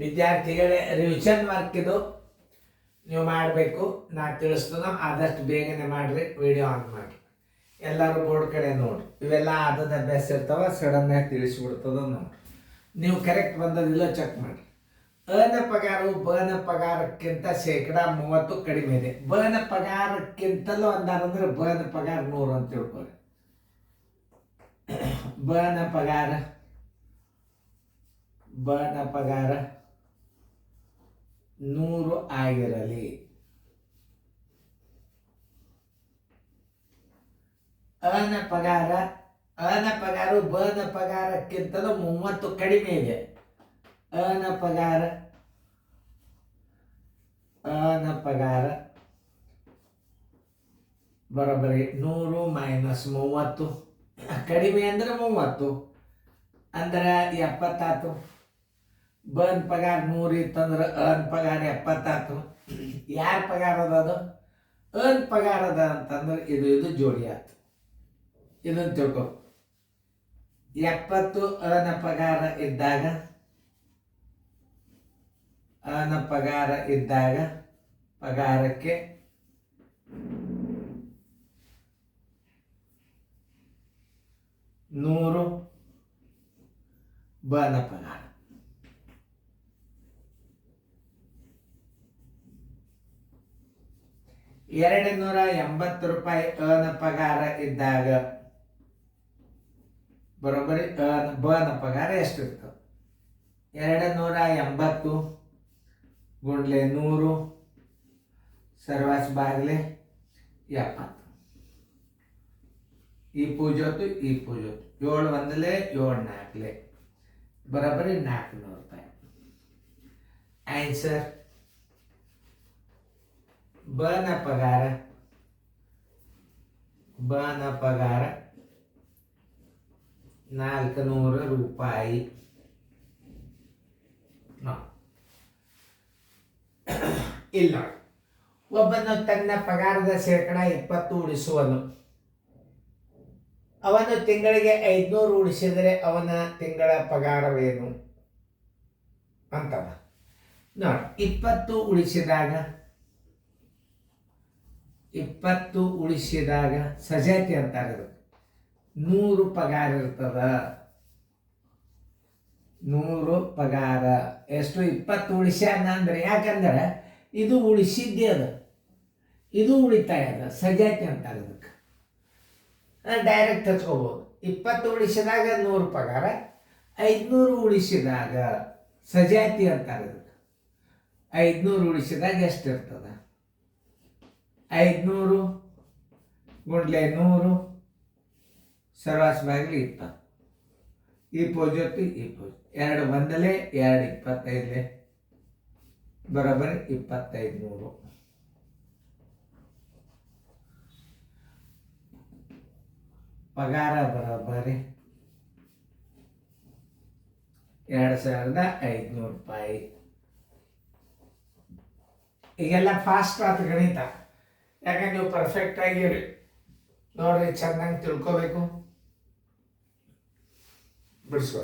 ವಿದ್ಯಾರ್ಥಿಗಳೇ, revision work ಇದು ನೀವು ಮಾಡಬೇಕು. ನಾ ತಿಳಿಸ್ತೇನೆ, ಆದಷ್ಟು ಬೇಗನೆ ಮಾಡಿರಿ. ವಿಡಿಯೋ ಆನ್ ಮಾಡಿ, ಎಲ್ಲರೂ ಬೋರ್ಡ್ ಕಡೆ ನೋಡ್ರಿ. ಇವೆಲ್ಲ ಆದದ ಅಭ್ಯಾಸ ಇರ್ತಾವ, ಸಡನ್ನಾಗಿ ತಿಳಿಸ್ಬಿಡ್ತದ ನೋಡ್ರಿ. ನೀವು ಕರೆಕ್ಟ್ ಬಂದದಿಲ್ಲ ಚೆಕ್ ಮಾಡಿ. ಅನ ಪಗಾರವು ಬನ ಪಗಾರಕ್ಕಿಂತ 30% ಕಡಿಮೆ ಇದೆ. ಬನ ಪಗಾರಕ್ಕಿಂತಲೂ ಅಂದಾರಂದ್ರೆ ಬನ ಪಗಾರ 100 ಅಂತ ತಿಳ್ಕೊಳ್ಳಿ. ಬನ ಪಗಾರ 100 ಆಗಿರಲಿ. ಅನ ಪಗಾರವು ಬನ ಪಗಾರಕ್ಕಿಂತಲೂ 30 ಕಡಿಮೆ ಇದೆ. ಅನ ಪಗಾರ ಬರೋಬ್ಬರಿ 100 - 30. ಕಡಿಮೆ ಅಂದ್ರೆ 30 ಅಂದ್ರೆ 70. ಬನ್ ಪಗಾರ 100 ಇತ್ತಂದ್ರೆ ಅನ್ ಪಗಾರ 70. ಯಾರ ಪಗಾರ ಅದು? ಅನ್ ಪಗಾರ ಅದ ಅಂತಂದ್ರೆ ಇದು ಜೋಡಿ ಆಯ್ತು. ಇದನ್ನು ತಿಳ್ಕೊ. 70 ಅನ ಪಗಾರ ಇದ್ದಾಗ ಪಗಾರಕ್ಕೆ 100 ಬನ ಪಗಾರ. ₹280 ಅನ ಪಗಾರ ಇದ್ದಾಗ ಬರೋಬ್ಬರಿ ಬನ ಪಗಾರ ಎಷ್ಟಿರ್ತದೆ? 280 ಗುಂಡ್ಲೆ 100 ಸರ್ವಾಸ್ ಬಾಗಿಲೆ 70. ಈ ಪೂಜೋತು 7 1 7 4 ಬರೋಬ್ಬರಿ ₹400. ಆನ್ಸರ್ ಬನ ಪಗಾರ ₹400. ಇಲ್ಲ, ಒಬ್ಬನು ತನ್ನ ಪಗಾರದ 20% ಉಳಿಸುವನು. ಅವನು ತಿಂಗಳಿಗೆ 500 ಉಳಿಸಿದರೆ ಅವನ ತಿಂಗಳ ಪಗಾರವೇನು ಅಂತವ ನೋಡಿ. 20 ಉಳಿಸಿದಾಗ ಸಜಾತಿ ಅಂತಾರೆ. 100 ಪಗಾರ ಇರ್ತದ. 100 ಪಗಾರ ಎಷ್ಟು? 20 ಉಳಿಸ್ಯಾನ ಅಂದ್ರೆ, ಯಾಕಂದ್ರೆ ಇದು ಉಳಿಸಿದ್ದೇ ಅದ, ಇದು ಉಳಿತಾಯ ಅದ, ಸಜಾತಿ ಅಂತಾರೆ ಅದಕ್ಕೆ. ಡೈರೆಕ್ಟ್ ಹಚ್ಕೋಬಹುದು. 20 ಉಳಿಸಿದಾಗ 100 ಪಗಾರ, 500 ಉಳಿಸಿದಾಗ ಸಜಾತಿ ಅಂತಾರೆ ಅದಕ್ಕೆ. 500 ಉಳಿಸಿದಾಗ ಎಷ್ಟಿರ್ತದ? 500 ಗುಂಡ್ಲೆ 100 ಸರ್ವಾಸ್ ಬಾಗಿಲು 20. ಈ ಪೂಜೊತ್ತು 2 1 2 25 ಬರೋಬ್ಬರಿ 2500. ಪಗಾರ ಬರೋಬ್ಬರಿ ₹2500. ಈಗೆಲ್ಲ ಫಾಸ್ಟ್ ಆಯ್ತು ಗಣಿತ. ಯಾಕಂದ್ರೆ ನೀವು ಪರ್ಫೆಕ್ಟ್ ಆಗಿರಿ ನೋಡ್ರಿ, ಚೆನ್ನಾಗಿ ತಿಳ್ಕೋಬೇಕು. ಬಿಡಿಸ್ಕೊ.